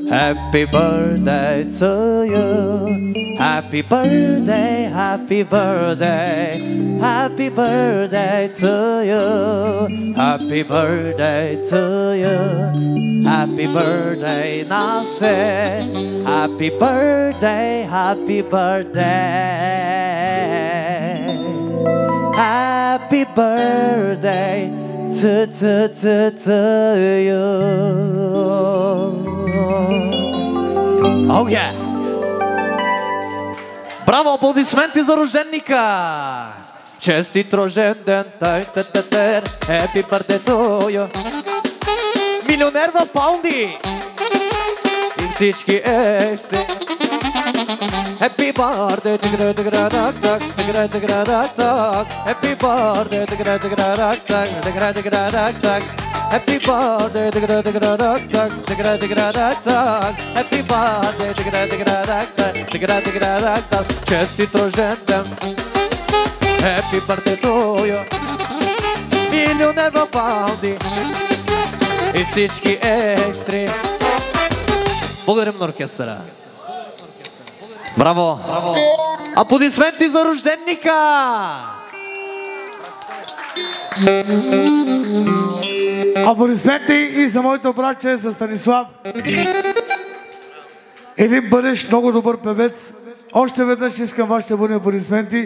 Happy birthday to you. Happy birthday, happy birthday, happy birthday to you. Happy birthday to you. Happy birthday, Nase. Happy birthday, happy birthday. Happy birthday to you. Oh yeah! Браво, аплодисменти за рожденника! Честит рожден ден, happy birthday to you. Милионер в паунди и всички ексти. Happy birthday, happy birthday, happy birthday, happy birthday, честит рожден ден, happy birthday to you. Милионер в паунди и всички екстри. Благодарим на оркестъра. Браво! Аплодисменти за рожденника! Аплодисменти и за моето братче, за Станислав. Един бъдеш много добър певец. Още веднъж искам вашите бурни аплодисменти.